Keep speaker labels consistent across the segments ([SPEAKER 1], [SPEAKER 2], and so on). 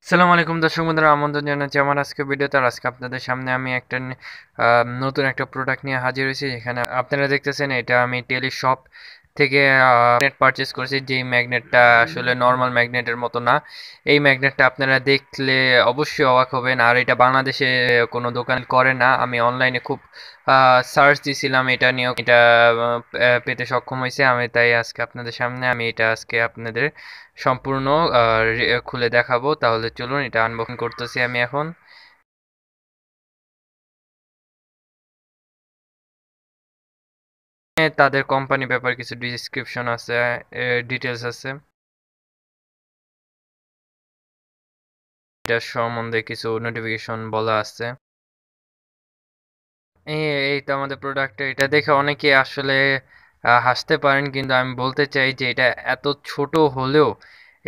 [SPEAKER 1] আসসালামু আলাইকুম দর্শক বন্ধুরা, আমন্ত্রণ জানাচ্ছি আমার আজকে ভিডিওতে। আর আজকে আপনাদের সামনে আমি একটা নতুন একটা প্রোডাক্ট নিয়ে হাজির হয়েছি। এখানে আপনারা দেখতেছেন, এটা আমি টেলিশপ থেকে ম্যাগনেট পারচেজ করেছি। যেই ম্যাগনেটটা আসলে নর্মাল ম্যাগনেটের মতো না। এই ম্যাগনেটটা আপনারা দেখলে অবশ্যই অবাক হবেন। আর এটা বাংলাদেশে কোনো দোকান করে না। আমি অনলাইনে খুব সার্চ দিয়েছিলাম, এটা নিয়েও এটা পেতে সক্ষম হয়েছে। আমি তাই আজকে আপনাদের সামনে আমি এটা আজকে আপনাদের সম্পূর্ণ খুলে দেখাবো। তাহলে চলুন, এটা আনবক্সিং করতেছি আমি এখন। তাদের কোম্পানি ব্যাপারে কিছু ডিসক্রিপশন আছে, ডিটেলস আছে, এটা সম্বন্ধে কিছু নোটিফিকেশন বলা আছে। এই তো আমাদের প্রোডাক্ট। এটা দেখে অনেকে আসলে হাসতে পারেন, কিন্তু আমি বলতে চাই যে এটা এত ছোট হলেও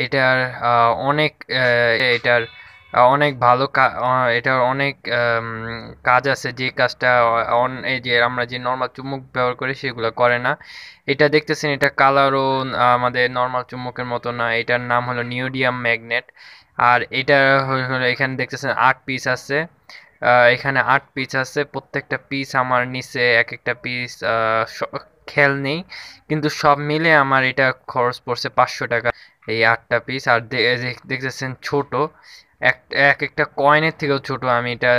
[SPEAKER 1] এটার অনেক এটার অনেক ভালো এটার অনেক কাজ আছে, যে কাজটা এই যে আমরা যে নর্মাল চুম্বক ব্যবহার করি সেগুলো করে না। এটা দেখতেছেন, এটা কালারও আমাদের নর্মাল চুম্বকের মতো না। এটার নাম হলো নিওডিয়াম ম্যাগনেট। আর এটা হলো এখানে দেখতেছেন 8 পিস আছে। এখানে 8 পিস আছে। প্রত্যেকটা পিস আমার নিচে এক একটা পিস খেয়াল নেই, কিন্তু সব মিলে আমার এটা খরচ পড়ছে 500 টাকা, এই 8টা পিস। আর দেখতেছেন ছোট, এক এক একটা কয়েনের থেকেও ছোট। আমি এটা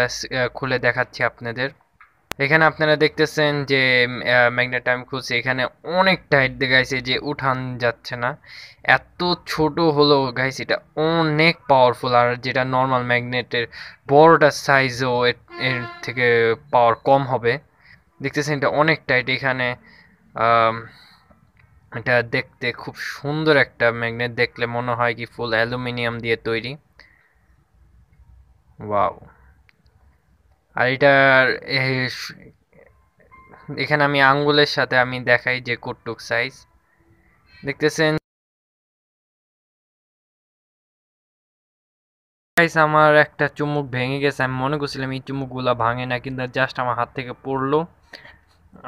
[SPEAKER 1] খুলে দেখাচ্ছি আপনাদের। এখানে আপনারা দেখতেছেন যে ম্যাগনেট আমি খুলছি, এখানে অনেক টাইট দেখাইছে, যে উঠান যাচ্ছে না। এত ছোট হলো গাইস, এটা অনেক পাওয়ারফুল। আর যেটা নর্মাল ম্যাগনেটের বড়টা সাইজও এর থেকে পাওয়ার কম হবে। দেখতেছেন এটা অনেক টাইট। এখানে আম, এটা দেখতে খুব সুন্দর একটা ম্যাগনেট, দেখলে মনে হয় কি ফুল অ্যালুমিনিয়াম দিয়ে তৈরি। ওয়াও! আর এটার এখানে আমি আঙ্গুলের সাথে আমি দেখাই যে কতটুক সাইজ। দেখতেছেন গাইস, আমার একটা চুমুক ভেঙে গেছে। আমি মনে করছিলাম এই চুমুকগুলা ভাঙে না, কিন্তু জাস্ট আমার হাত থেকে পড়লো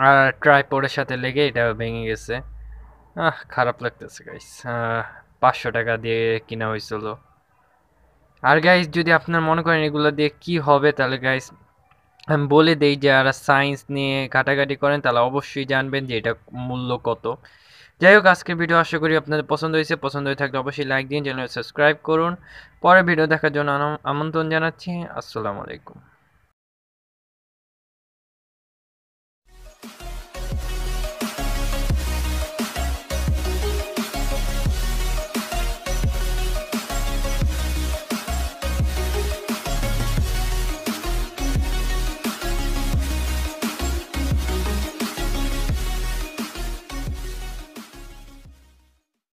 [SPEAKER 1] আর ট্রাইপডের সাথে লেগে এটা ভেঙে গেছে। খারাপ লাগতেছে গাইস। 500 টাকা দিয়ে কিনা হয়েছিল। আর গাইস, যদি আপনার মনে করেন এগুলো দিয়ে কি হবে, তাহলে গাইস আমি বলে দেই, যারা সায়েন্স নিয়ে ঘাটাঘাটি করেন তাহলে অবশ্যই জানবেন যে এটা মূল্য কত। যাই হোক, আজকের ভিডিও আশা করি আপনাদের পছন্দ হয়েছে। পছন্দ হয়ে থাকলে অবশ্যই লাইক দিন, চ্যানেল সাবস্ক্রাইব করুন। পরের ভিডিও দেখার জন্য আমন্ত্রণ জানাচ্ছি। আসসালামু আলাইকুম।